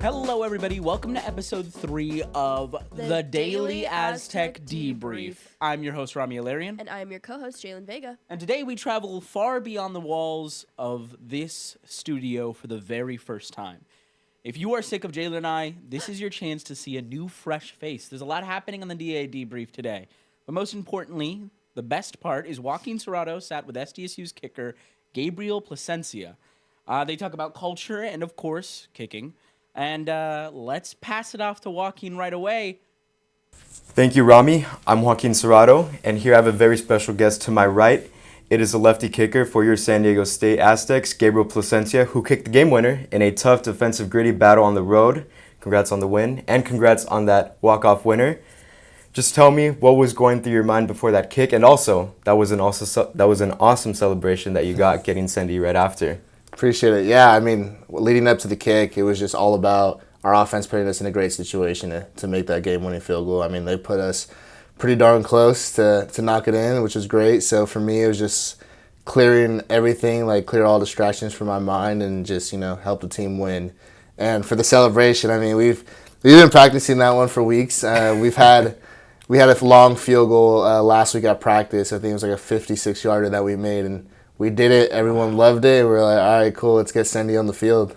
Hello, everybody. Welcome to episode 3 of the Daily Aztec Debrief. I'm your host, Rami Alarian. And I'm your co-host, Jalen Vega. And today we travel far beyond the walls of this studio for the very first time. If you are sick of Jalen and I, this is your chance to see a new, fresh face. There's a lot happening on the DA Debrief today. But most importantly, the best part is Joaquin Serrato sat with SDSU's kicker, Gabriel Plascencia. They talk about culture and, of course, kicking. And let's pass it off to Joaquin right away. Thank you, Rami. I'm Joaquin Serrato, and here I have a very special guest to my right. It is a lefty kicker for your San Diego State Aztecs, Gabriel Plascencia, who kicked the game winner in a tough defensive gritty battle on the road. Congrats on the win, and congrats on that walk-off winner. Just tell me what was going through your mind before that kick, and also that was an awesome celebration that you got getting Sandy right after. Appreciate it. Yeah, I mean, leading up to the kick, it was just all about our offense putting us in a great situation to make that game-winning field goal. I mean, they put us pretty darn close to knock it in, which was great. So for me, it was just clearing everything, like clear all distractions from my mind and just, help the team win. And for the celebration, I mean, we've been practicing that one for weeks. We had a long field goal last week at practice. I think it was like a 56-yarder that we made, and we did it. Everyone loved it. We were like, all right, cool. Let's get Sandy on the field.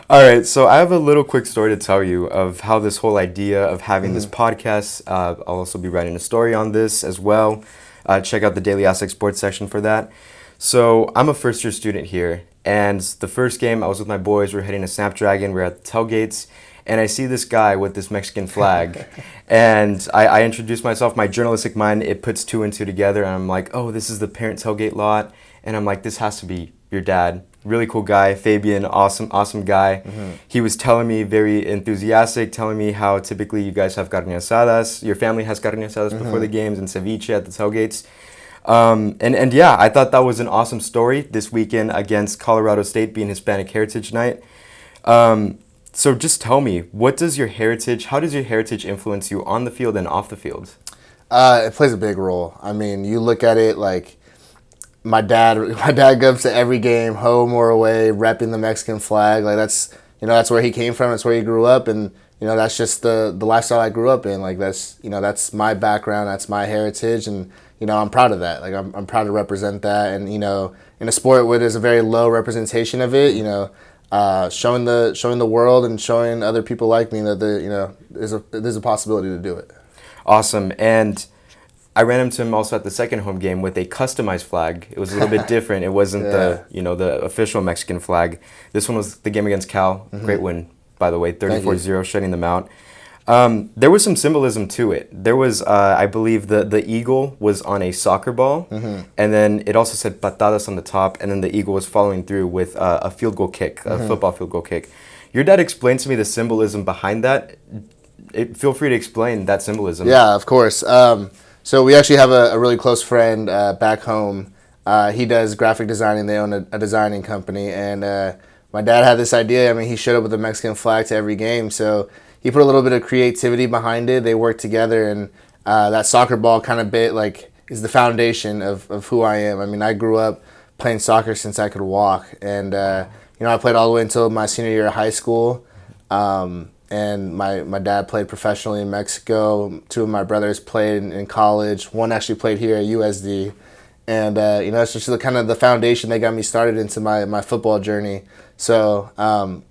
All right. So I have a little quick story to tell you of how this whole idea of having this podcast. I'll also be writing a story on this as well. Check out the Daily Aztec Sports section for that. So I'm a first-year student here. And the first game, I was with my boys. We're heading to Snapdragon. We're at the tailgates. And I see this guy with this Mexican flag. And I introduce myself. My journalistic mind, it puts two and two together. And I'm like, oh, this is the parent tailgate lot. And I'm like, this has to be your dad. Really cool guy. Fabian, awesome guy. Mm-hmm. He was telling me, very enthusiastic, telling me how typically you guys have carne asadas. Your family has carne asadas before the games and ceviche at the tailgates. And yeah, I thought that was an awesome story this weekend against Colorado State being Hispanic Heritage Night. So just tell me, how does your heritage influence you on the field and off the field? It plays a big role. I mean, you look at it like my dad goes to every game, home or away, repping the Mexican flag. Like that's where he came from. That's where he grew up, and that's just the lifestyle I grew up in. Like that's my background. That's my heritage, and I'm proud of that. Like I'm proud to represent that, and in a sport where there's a very low representation of it, showing the world and showing other people like me that there's a possibility to do it. Awesome. And I ran into him also at the second home game with a customized flag. It was a little bit different. It wasn't the official Mexican flag. This one was the game against Cal. Mm-hmm. Great win, by the way, 34-0, shutting them out. There was some symbolism to it. There was, I believe, the eagle was on a soccer ball, and then it also said patadas on the top, and then the eagle was following through with a field goal kick, a football field goal kick. Your dad explained to me the symbolism behind that. Feel free to explain that symbolism. Yeah, of course. So we actually have a really close friend back home. He does graphic designing. They own a designing company, and my dad had this idea. I mean, he showed up with a Mexican flag to every game, so he put a little bit of creativity behind it. They worked together, and that soccer ball kind of is the foundation of who I am. I mean, I grew up playing soccer since I could walk, and I played all the way until my senior year of high school. And my dad played professionally in Mexico. Two of my brothers played in college. One actually played here at USD. And, it's just the foundation that got me started into my football journey. So,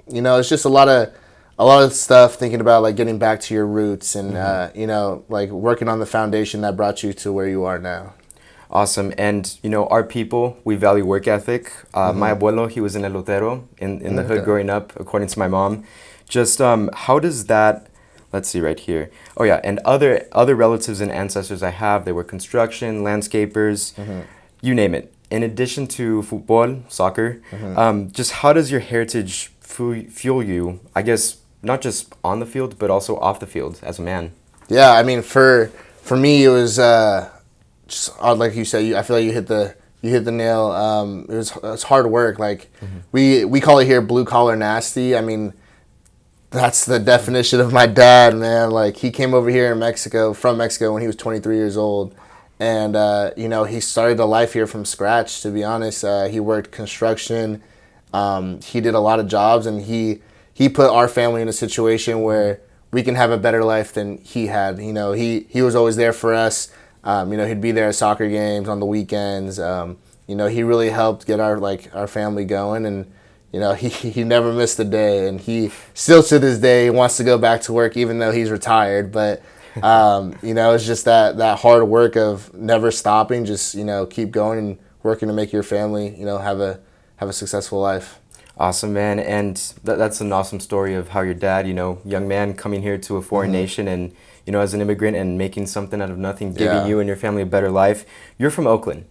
it's just a lot of stuff thinking about, like, getting back to your roots and, like, working on the foundation that brought you to where you are now. Awesome. And, our people, we value work ethic. My abuelo, he was an elotero in the hood growing up, according to my mom. Just how does that, let's see right here. Oh yeah, and other relatives and ancestors I have, they were construction, landscapers, you name it. In addition to football, soccer, just how does your heritage fuel you, I guess, not just on the field, but also off the field as a man? Yeah, I mean, for me, it was just like you said. I feel like you hit the nail. It was hard work. Like we call it here blue collar nasty. I mean, that's the definition of my dad, man. Like, he came over here from Mexico when he was 23 years old. And, he started a life here from scratch, to be honest. He worked construction. He did a lot of jobs, and he he put our family in a situation where we can have a better life than he had. You know, he was always there for us. You know, he'd be there at soccer games on the weekends. You know, he really helped get our family going, and you know, he never missed a day, and he still to this day wants to go back to work even though he's retired. But you know, it's just that hard work of never stopping, just, you know, keep going and working to make your family, you know, have a successful life. Awesome, man. And that's an awesome story of how your dad, you know, young man coming here to a foreign nation and, you know, as an immigrant and making something out of nothing, giving you and your family a better life. You're from Oakland.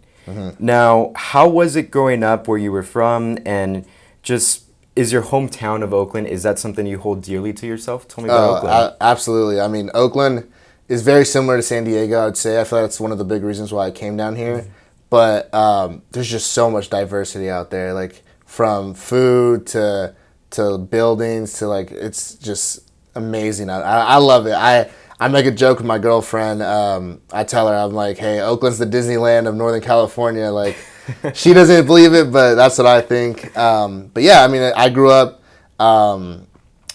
Now, how was it growing up where you were from, and just is your hometown of Oakland, is that something you hold dearly to yourself? Tell me about Oakland. Absolutely. I mean, Oakland is very similar to San Diego, I'd say. I feel like that's one of the big reasons why I came down here. But there's just so much diversity out there, like from food to buildings to, like, it's just amazing. I love it. I make a joke with my girlfriend. I tell her, I'm like, hey, Oakland's the Disneyland of Northern California. Like, she doesn't believe it, but that's what I think. But yeah, I mean, I grew up kind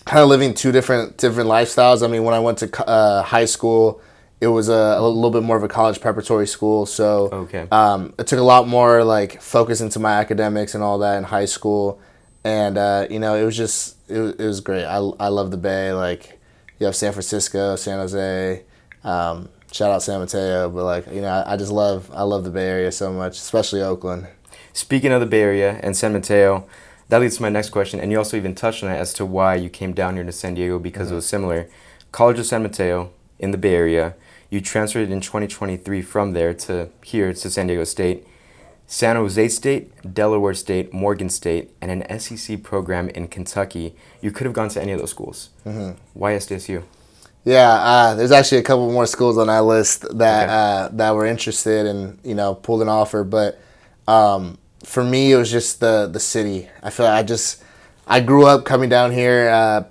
of living two different lifestyles. I mean, when I went to high school, it was a little bit more of a college preparatory school. So it took a lot more, like, focus into my academics and all that in high school. And, you know, it was just, it was great. I love the Bay. Like, you have San Francisco, San Jose, shout out San Mateo, but, like, you know, I love the Bay Area so much, especially Oakland. Speaking of the Bay Area and San Mateo, that leads to my next question, and you also even touched on it as to why you came down here to San Diego, because it was similar. College of San Mateo in the Bay Area, you transferred in 2023 from there to here to San Diego State. San Jose State, Delaware State, Morgan State, and an SEC program in Kentucky. You could have gone to any of those schools. Why SDSU? Yeah, there's actually a couple more schools on that list that that were interested and, you know, pulled an offer. But for me, it was just the city. I feel like I grew up coming down here,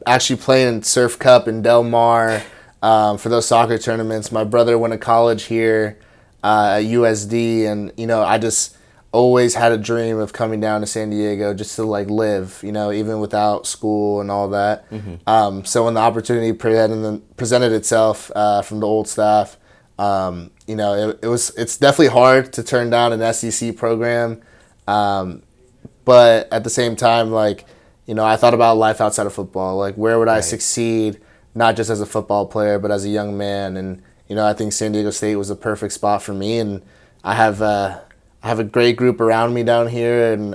actually playing in Surf Cup in Del Mar for those soccer tournaments. My brother went to college here at USD, and, you know, I just always had a dream of coming down to San Diego just to, like, live, you know, even without school and all that. So when the opportunity presented itself from the old staff, you know, it's definitely hard to turn down an SEC program. But at the same time, like, you know, I thought about life outside of football. Like, where would I succeed, not just as a football player, but as a young man? And, you know, I think San Diego State was a perfect spot for me. And I have a great group around me down here, and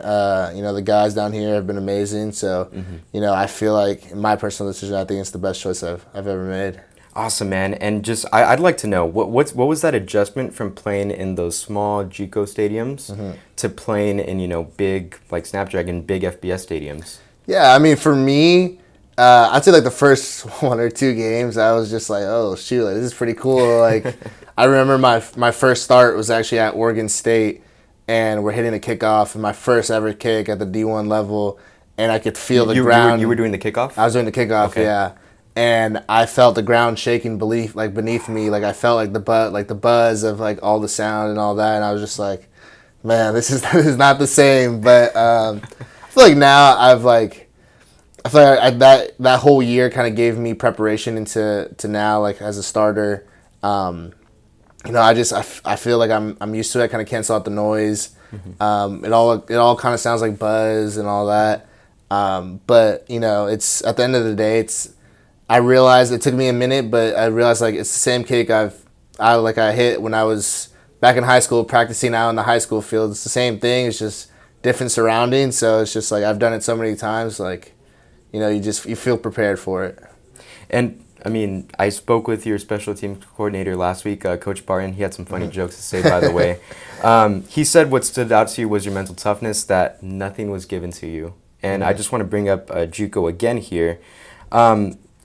you know, the guys down here have been amazing. So, you know, I feel like, in my personal decision, I think it's the best choice I've ever made. Awesome, man. And just I'd like to know what was that adjustment from playing in those small JUCO stadiums to playing in, you know, big, like Snapdragon, big FBS stadiums? Yeah, I mean, for me, I'd say, like, the first 1 or 2 games, I was just like, oh shoot, like, this is pretty cool. Like, I remember my first start was actually at Oregon State, and we're hitting a kickoff, and my first ever kick at the D1 level, and I could feel the ground. You were doing the kickoff? I was doing the kickoff, yeah. And I felt the ground shaking beneath me. Like, I felt like the buzz of, like, all the sound and all that, and I was just like, man, this is not the same. But I feel like now I feel like that whole year kind of gave me preparation into now, like, as a starter. You know, I feel like I'm used to it. I kind of cancel out the noise. It all kind of sounds like buzz and all that. But, you know, it's at the end of the day, I realized it took me a minute, but I realized, like, it's the same kick I hit when I was back in high school practicing out in the high school field. It's the same thing. It's just different surroundings. So it's just like, I've done it so many times. Like, you know, you feel prepared for it. And I mean, I spoke with your special team coordinator last week, Coach Barton. He had some funny jokes to say, by the way. He said what stood out to you was your mental toughness, that nothing was given to you. And I just want to bring up JUCO again here.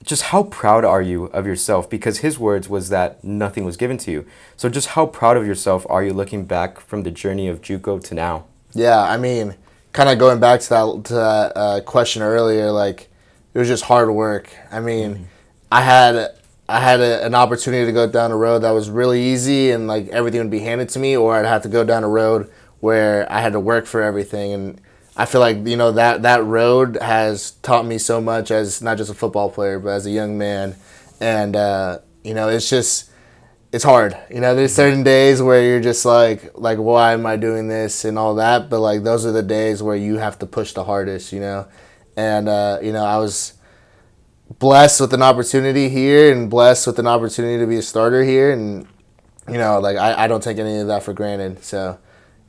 Just how proud are you of yourself? Because his words was that nothing was given to you. So just how proud of yourself are you looking back from the journey of JUCO to now? Yeah, I mean, kind of going back to that question earlier, like, it was just hard work. I mean, I had an opportunity to go down a road that was really easy and, like, everything would be handed to me, or I'd have to go down a road where I had to work for everything. And I feel like, you know, that road has taught me so much as not just a football player, but as a young man. And, you know, it's hard. You know, there's certain days where you're just like, why am I doing this and all that? But, like, those are the days where you have to push the hardest, you know. And, you know, I was blessed with an opportunity here and blessed with an opportunity to be a starter here. And, you know, like, I don't take any of that for granted. So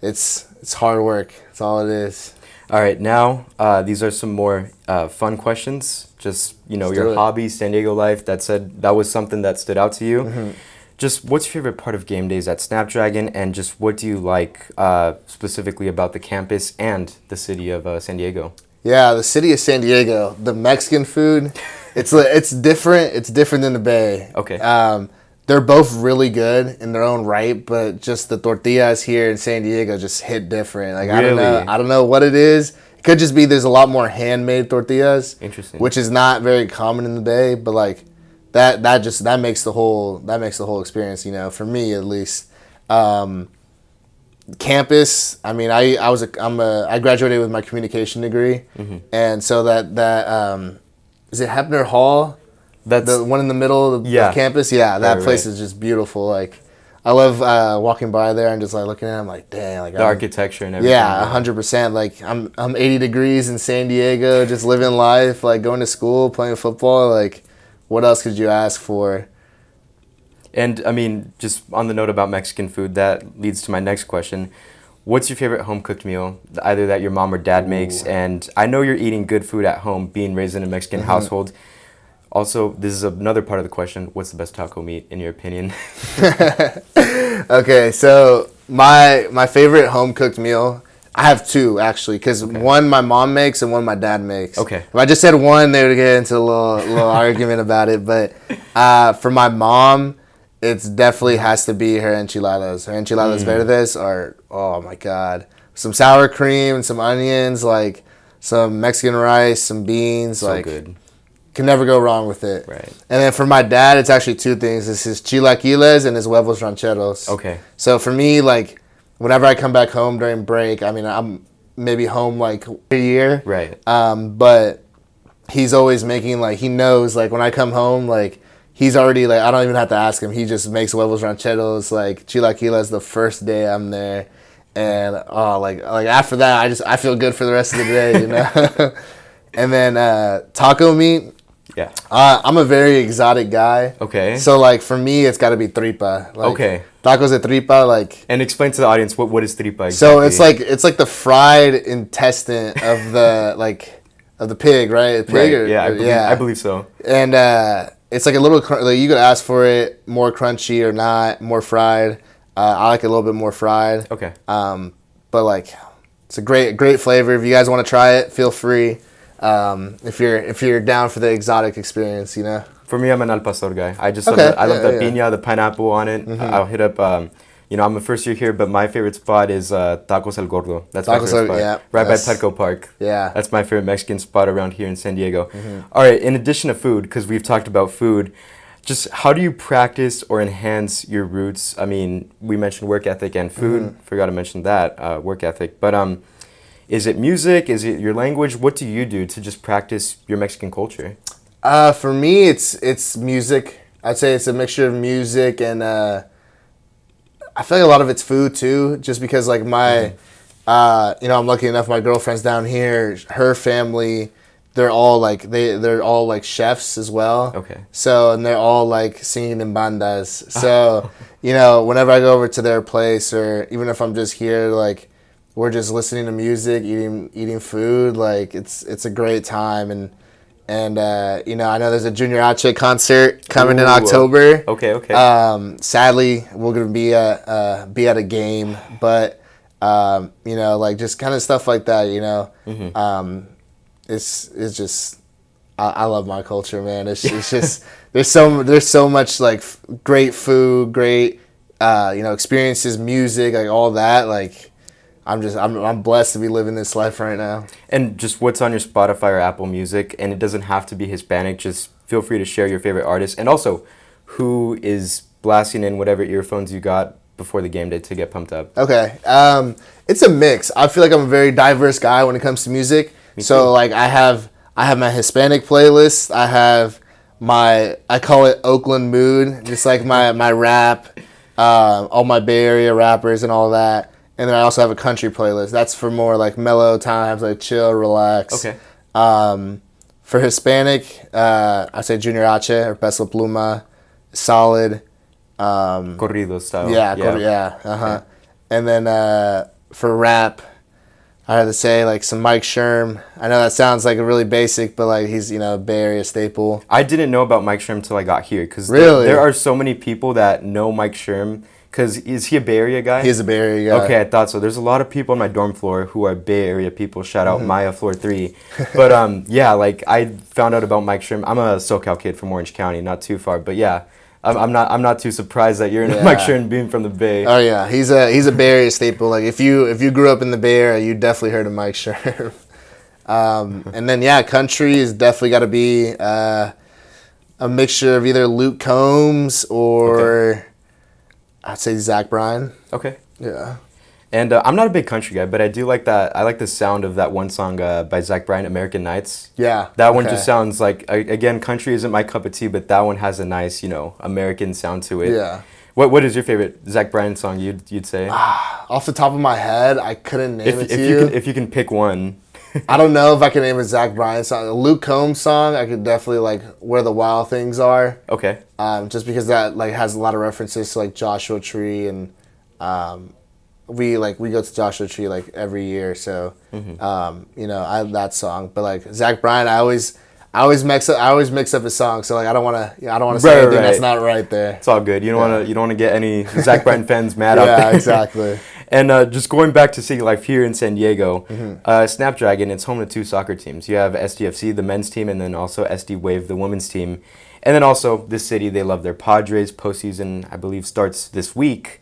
it's hard work. That's all it is. All right, now these are some more fun questions. Just, you know, your hobbies, San Diego life. That was something that stood out to you. Mm-hmm. Just what's your favorite part of game days at Snapdragon, and just what do you like specifically about the campus and the city of San Diego? Yeah, the city of San Diego, the Mexican food, it's different. It's different than the Bay. Okay. They're both really good in their own right, but just the tortillas here in San Diego just hit different. Like, really? I don't know what it is. It could just be there's a lot more handmade tortillas. Interesting. Which is not very common in the Bay, but like that makes the whole experience, you know, for me at least. Campus, I mean, I graduated with my communication degree, and so that is it Hebner Hall? That's the one in the middle of the campus. Yeah, that place is just beautiful. Like, I love walking by there and just like looking at it. I'm like, dang, like the architecture and everything. Yeah, 100%. Like, I'm 80 degrees in San Diego, just living life, like going to school, playing football. Like, what else could you ask for? And I mean, just on the note about Mexican food, that leads to my next question. What's your favorite home cooked meal, either that your mom or dad makes? And I know you're eating good food at home, being raised in a Mexican household. Also, this is another part of the question. What's the best taco meat, in your opinion? Okay, so my favorite home-cooked meal, I have two, actually, because one my mom makes and one my dad makes. Okay. If I just said one, they would get into a little argument about it. But for my mom, it definitely has to be her enchiladas. Her enchiladas verdes are, oh, my God. Some sour cream and some onions, like some Mexican rice, some beans. So like, good. Can never go wrong with it. Right. And then for my dad, it's actually two things. It's his chilaquiles and his huevos rancheros. Okay. So for me, like, whenever I come back home during break, I mean, I'm maybe home like a year. Right. But he's always making, like, he knows, like, when I come home, like, he's already, like, I don't even have to ask him. He just makes huevos rancheros, like, chilaquiles the first day I'm there. And, like after that, I feel good for the rest of the day, you know? And then taco meat. Yeah. I'm a very exotic guy. Okay. So, like, for me, it's got to be tripa. Like, okay. Tacos de tripa, like. And explain to the audience what is tripa exactly. So it's like the fried intestine of the pig, right? Pig, right. I believe so. And it's like a little. Like, you could ask for it more crunchy or not, more fried. I like it a little bit more fried. Okay. But like, it's a great flavor. If you guys want to try it, feel free. If you're down for the exotic experience, you know. For me, I'm an al pastor guy. I just love the piña, the pineapple on it. I'll hit up. I'm a first year here, but my favorite spot is Tacos El Gordo. That's my favorite spot. Right by Petco Park. Yeah. That's my favorite Mexican spot around here in San Diego. All right. In addition to food, because we've talked about food, just how do you practice or enhance your roots? I mean, we mentioned work ethic and food. Forgot to mention that work ethic, but is it music? Is it your language? What do you do to just practice your Mexican culture? For me, it's music. I'd say it's a mixture of music and I feel like a lot of it's food too. Just because like my, I'm lucky enough. My girlfriend's down here. Her family, they're all like they're all like chefs as well. Okay. So and they're all like singing in bandas. So whenever I go over to their place or even if I'm just here, like. We're just listening to music, eating food. Like it's a great time, and I know there's a Junior H concert coming in October. Okay. Sadly, we're gonna be at a game, but like just kind of stuff like that. It's just I love my culture, man. It's just there's so much like great food, great experiences, music, like all that, like. I'm blessed to be living this life right now. And just what's on your Spotify or Apple Music, and it doesn't have to be Hispanic. Just feel free to share your favorite artist, and also who is blasting in whatever earphones you got before the game day to get pumped up? Okay. It's a mix. I feel like I'm a very diverse guy when it comes to music. Me So too. like I have my Hispanic playlist. I have I call it Oakland mood, just like my rap, all my Bay Area rappers and all that. And then I also have a country playlist. That's for more like mellow times, like chill, relax. Okay. For Hispanic, I say Junior H or Peso Pluma, solid. Corrido style. Yeah. And then for rap, I have to say like some Mike Sherm. I know that sounds like a really basic, but like he's a Bay Area staple. I didn't know about Mike Sherm until I got here because Really? there are so many people that know Mike Sherm. Because is he a Bay Area guy? He's a Bay Area guy. Okay, I thought so. There's a lot of people on my dorm floor who are Bay Area people. Shout out Maya Floor 3. But yeah, like I found out about Mike Sherm. I'm a SoCal kid from Orange County, not too far. But yeah, I'm not too surprised that you're in Mike Sherm being from the Bay. Oh yeah, he's a Bay Area staple. Like if you grew up in the Bay Area, you definitely heard of Mike Sherm. And then yeah, country is definitely got to be a mixture of either Luke Combs or I'd say Zach Bryan. Okay. Yeah. And I'm not a big country guy, but I do like that. I like the sound of that one song by Zach Bryan, American Nights. Yeah. That one just sounds like, again, country isn't my cup of tea, but that one has a nice, American sound to it. Yeah. What is your favorite Zach Bryan song you'd say? Off the top of my head, I couldn't name it to you. If you can pick one. I don't know if I can name a Zach Bryan song. A Luke Combs song, I could definitely like Where the Wild Things Are. Okay. Just because that like has a lot of references to like Joshua Tree and we go to Joshua Tree like every year, so I that song. But like Zach Bryan, I always mix up his songs, so like I don't want to say anything that's not right there. It's all good. You don't want to get any Zach Bryan fans mad out there. Yeah, exactly. And just going back to city life here in San Diego, Snapdragon, it's home to 2 soccer teams. You have SDFC, the men's team, and then also SD Wave, the women's team. And then also this city, they love their Padres. Postseason, I believe, starts this week.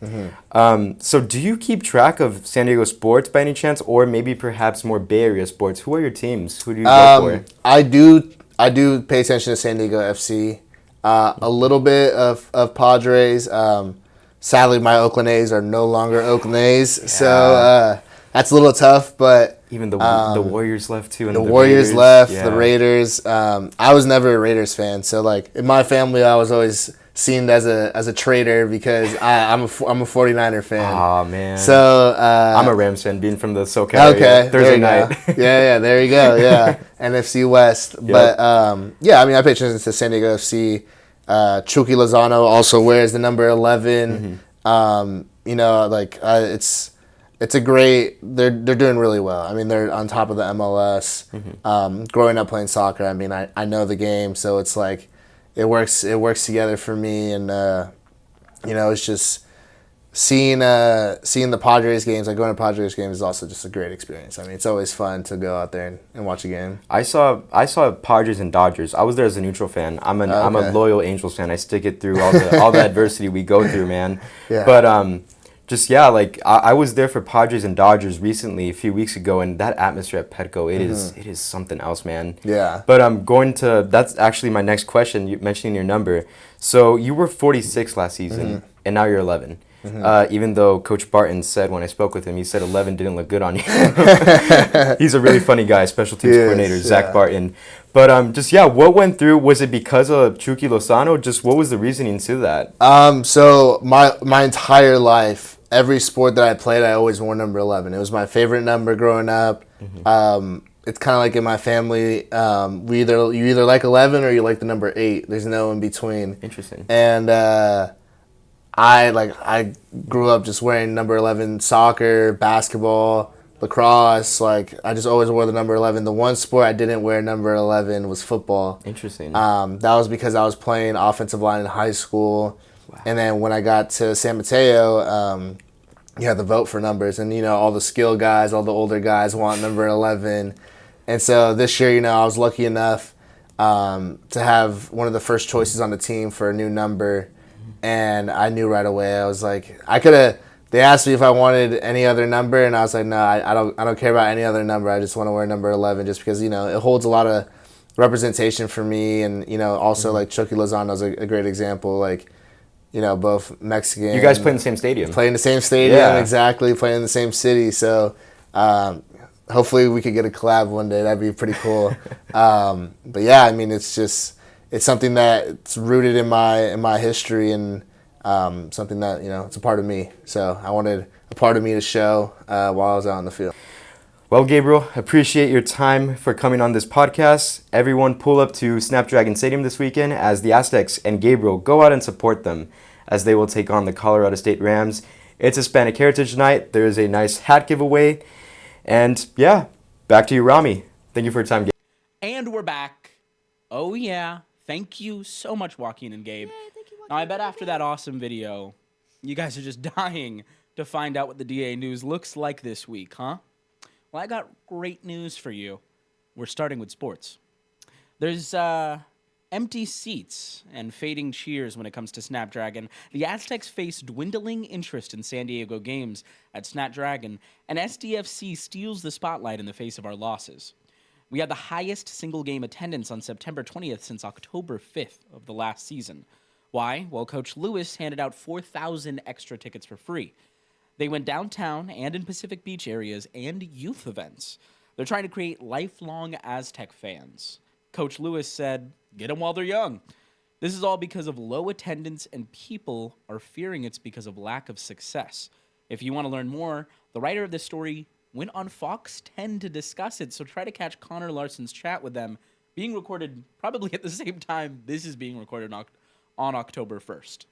So do you keep track of San Diego sports by any chance, or maybe perhaps more Bay Area sports? Who are your teams? Who do you go for? I do pay attention to San Diego FC. A little bit of Padres. Sadly, my Oakland A's are no longer Oakland A's, so that's a little tough. But even the Warriors left too. And the Warriors Raiders. left. Yeah. The Raiders. I was never a Raiders fan, so like in my family, I was always seen as a traitor because I'm a 49er fan. Oh man. So I'm a Rams fan, being from the SoCal area. Thursday night. yeah, there you go. Yeah, NFC West. Yep. But I mean, I pay attention to San Diego FC. Chucky Lozano also wears the number 11. It's a great. They're doing really well. I mean, they're on top of the MLS. Growing up playing soccer, I mean, I know the game, so it's like it works together for me, and it's just seeing the Padres games, like going to Padres games, is also just a great experience. I mean, it's always fun to go out there and watch a game. I saw Padres and Dodgers. I was there as a neutral fan. I'm a loyal Angels fan. I stick it through all the adversity we go through, man. Yeah. But I was there for Padres and Dodgers recently a few weeks ago, and that atmosphere at Petco, it is something else, man. Yeah. But that's actually my next question. You mentioning your number. So you were 46 last season, and now you're 11. Even though Coach Barton said when I spoke with him, he said 11 didn't look good on you. He's a really funny guy, special teams coordinator, Zach Barton. But what went through? Was it because of Chucky Lozano? Just what was the reasoning to that? So my entire life, every sport that I played, I always wore number 11. It was my favorite number growing up. It's kind of like in my family, you either like 11 or you like the number 8. There's no in between. Interesting. And I grew up just wearing number 11 soccer, basketball, lacrosse. Like I just always wore the number 11. The one sport I didn't wear number 11 was football. Interesting. That was because I was playing offensive line in high school. Wow. And then when I got to San Mateo, you had to vote for numbers, and all the skill guys, all the older guys want number 11. And so this year, I was lucky enough to have one of the first choices on the team for a new number. And I knew right away. I was like, they asked me if I wanted any other number, and I was like, no, I don't care about any other number. I just want to wear number 11 just because, it holds a lot of representation for me. And, also like Chucky Lozano is a great example. Like both Mexican. You guys play in the same stadium. Play in the same stadium, Yeah. exactly. Play in the same city. So hopefully we could get a collab one day. That'd be pretty cool. But yeah, I mean, it's something that's rooted in my history and something that it's a part of me. So I wanted a part of me to show while I was out on the field. Well, Gabriel, appreciate your time for coming on this podcast. Everyone pull up to Snapdragon Stadium this weekend as the Aztecs and Gabriel go out and support them as they will take on the Colorado State Rams. It's Hispanic Heritage Night. There is a nice hat giveaway. And yeah, back to you, Rami. Thank you for your time, Gabe. And we're back. Oh, yeah. Thank you so much, Joaquin and Gabe. Yay, thank you, Joaquin. Now, I bet after that awesome video, you guys are just dying to find out what the DA news looks like this week, huh? Well, I got great news for you. We're starting with sports. There's empty seats and fading cheers when it comes to Snapdragon. The Aztecs face dwindling interest in San Diego games at Snapdragon, and SDFC steals the spotlight in the face of our losses. We had the highest single-game attendance on September 20th since October 5th of the last season. Why? Well, Coach Lewis handed out 4,000 extra tickets for free. They went downtown and in Pacific Beach areas and youth events. They're trying to create lifelong Aztec fans. Coach Lewis said, get them while they're young. This is all because of low attendance, and people are fearing it's because of lack of success. If you want to learn more, the writer of this story went on Fox 10 to discuss it, so try to catch Connor Larson's chat with them, being recorded probably at the same time this is being recorded on October 1st.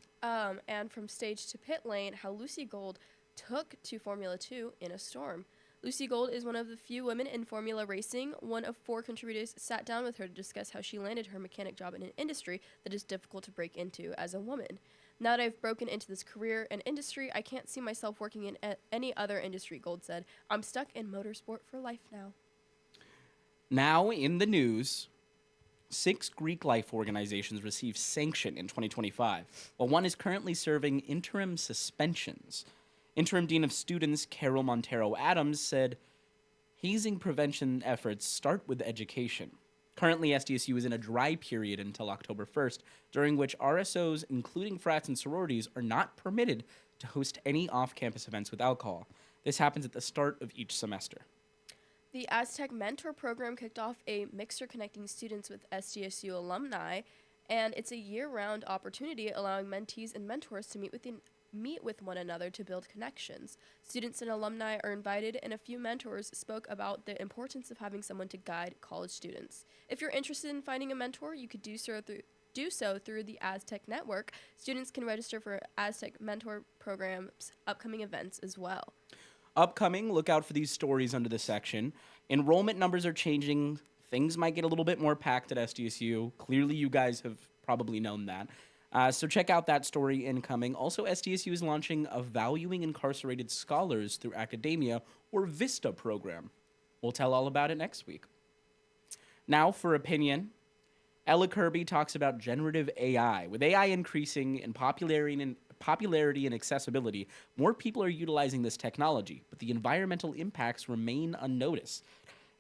And from stage to pit lane, how Lucy Gold took to Formula 2 in a storm. Lucy Gold is one of the few women in Formula racing. One of 4 contributors sat down with her to discuss how she landed her mechanic job in an industry that is difficult to break into as a woman. Now that I've broken into this career and industry, I can't see myself working in any other industry, Gold said. I'm stuck in motorsport for life now. Now in the news, 6 Greek life organizations received sanction in 2025, while one is currently serving interim suspensions. Interim Dean of Students Carol Montero Adams said, hazing prevention efforts start with education. Currently, SDSU is in a dry period until October 1st, during which RSOs, including frats and sororities, are not permitted to host any off-campus events with alcohol. This happens at the start of each semester. The Aztec Mentor Program kicked off a mixer connecting students with SDSU alumni, and it's a year-round opportunity allowing mentees and mentors to meet with one another to build connections. Students and alumni are invited, and a few mentors spoke about the importance of having someone to guide college students. If you're interested in finding a mentor, you could do so through the Aztec Network. Students can register for Aztec Mentor Program's upcoming events as well. Upcoming, look out for these stories under the section. Enrollment numbers are changing. Things might get a little bit more packed at SDSU. Clearly, you guys have probably known that. So check out that story incoming. Also, SDSU is launching a Valuing Incarcerated Scholars Through Academia, or VISTA program. We'll tell all about it next week. Now for opinion. Ella Kirby talks about generative AI. With AI increasing in popularity and accessibility, more people are utilizing this technology, but the environmental impacts remain unnoticed.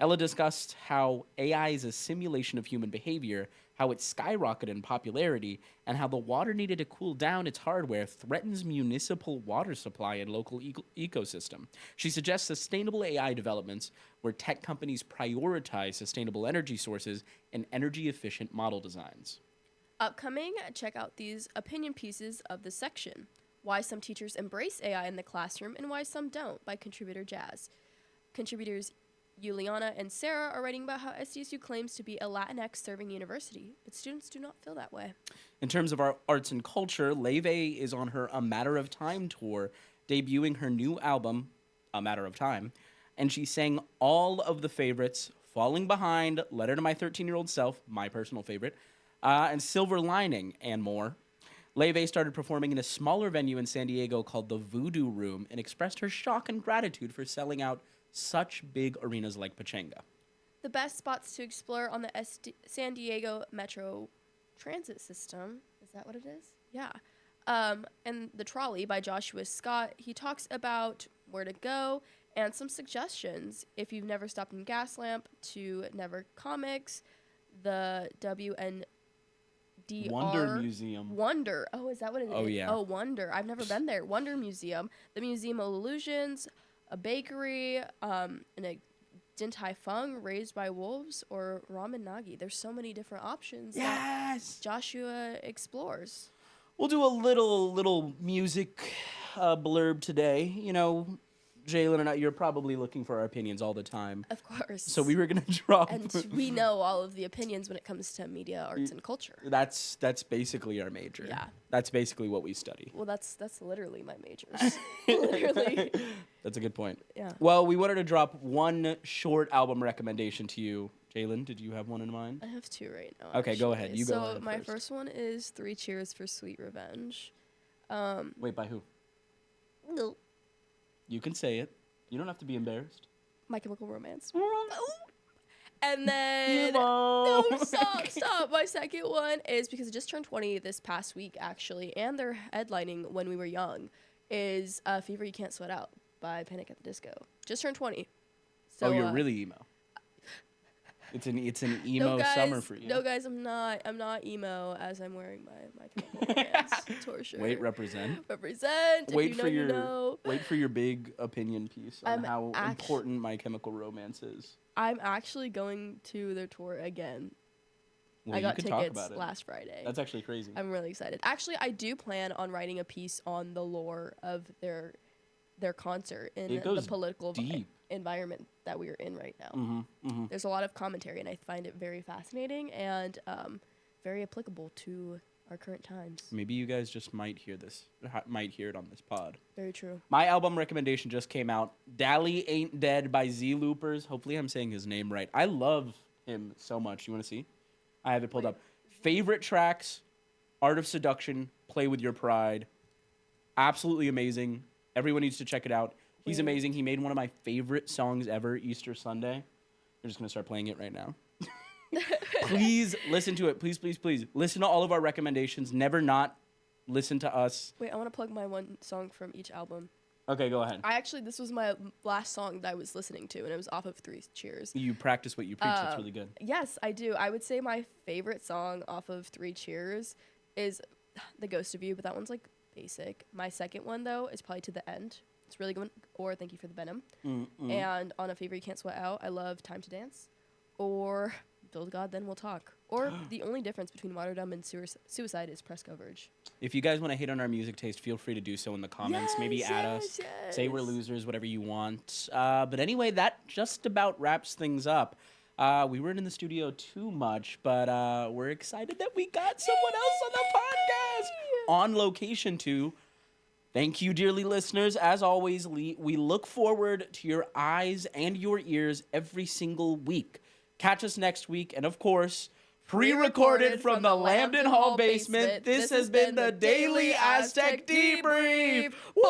Ella discussed how AI is a simulation of human behavior, how it skyrocketed in popularity, and how the water needed to cool down its hardware threatens municipal water supply and local ecosystem. She suggests sustainable AI developments where tech companies prioritize sustainable energy sources and energy-efficient model designs. Upcoming, check out these opinion pieces of the section. Why some teachers embrace AI in the classroom and why some don't, by contributor Jazz. Contributors Yuliana and Sarah are writing about how SDSU claims to be a Latinx serving university, but students do not feel that way. In terms of our arts and culture, Leve is on her A Matter of Time tour, debuting her new album, A Matter of Time, and she sang all of the favorites, Falling Behind, Letter to My 13-Year-Old Self, my personal favorite, and Silver Lining, and more. Leve started performing in a smaller venue in San Diego called the Voodoo Room and expressed her shock and gratitude for selling out such big arenas like Pachanga. The best spots to explore on the San Diego Metro Transit System, is that what it is? Yeah. And The Trolley by Joshua Scott. He talks about where to go and some suggestions. If you've never stopped in Gaslamp, to Never Comics, the Wonder Museum. Wonder. Oh, is that what it is? Oh, yeah. Oh, Wonder. I've never been there. Wonder Museum. The Museum of Illusions, a bakery, and a Din Tai Fung raised by wolves, or ramen nagi. There's so many different options that Joshua explores. We'll do a little music blurb today. You know, Jalen and I, you're probably looking for our opinions all the time. Of course. So we were going to drop... And we know all of the opinions when it comes to media, arts, and culture. That's basically our major. Yeah. That's basically what we study. Well, that's literally my majors. Literally. That's a good point. Yeah. Well, we wanted to drop one short album recommendation to you. Jalen, did you have one in mind? I have two right now. Okay, go actually. ahead. You go ahead So my first. first one is 3 Cheers for Sweet Revenge. Wait, by who? No. You can say it. You don't have to be embarrassed. My Chemical Romance. And then No. no, stop. My second one is because it just turned 20 this past week actually, and they're headlining When We Were Young, is Fever You Can't Sweat Out by Panic at the Disco. Just turned 20. So, Oh, you're really emo. It's an emo no, guys, summer for you. No, guys, I'm not emo as I'm wearing my Chemical Romance tour shirt. Wait, represent. Represent. Wait if you for know, your you know. wait for your big opinion piece on I'm how important My Chemical Romance is. I'm actually going to their tour again. Well, I got you can talk tickets about it. last Friday. That's actually crazy. I'm really excited. Actually, I do plan on writing a piece on the lore of their concert in It the goes political deep. environment that we are in right now. Mm-hmm. There's a lot of commentary, and I find it very fascinating and very applicable to our current times. Maybe you guys just might hear it on this pod. Very true. My album recommendation just came out. Dally Ain't Dead by Z Loopers. Hopefully I'm saying his name right. I love him so much. You want to see? I have it pulled up. Favorite tracks, Art of Seduction, Play With Your Pride. Absolutely amazing. Everyone needs to check it out. He's amazing. He made one of my favorite songs ever, Easter Sunday. We're just going to start playing it right now. Please listen to it. Please, please, please. Listen to all of our recommendations. Never not listen to us. Wait, I want to plug my one song from each album. Okay, go ahead. This was my last song that I was listening to, and it was off of 3 Cheers. You practice what you preach. That's really good. Yes, I do. I would say my favorite song off of 3 Cheers is The Ghost of You, but that one's like basic. My second one, though, is probably To the End. It's really good. Or Thank You for the Venom. And on a favorite You Can't Sweat Out, I love Time to Dance. Or Build God, Then We'll Talk. Or the only difference between Martyrdom and Suicide is press coverage. If you guys want to hate on our music taste, feel free to do so in the comments. Maybe add us. Say we're losers, whatever you want. But anyway, that just about wraps things up. We weren't in the studio too much, but we're excited that we got someone else on the podcast on location too. Thank you, dearly listeners. As always, we look forward to your eyes and your ears every single week. Catch us next week. And of course, pre-recorded from the Lambton Hall basement, this has been the Daily Aztec Debrief. Woo!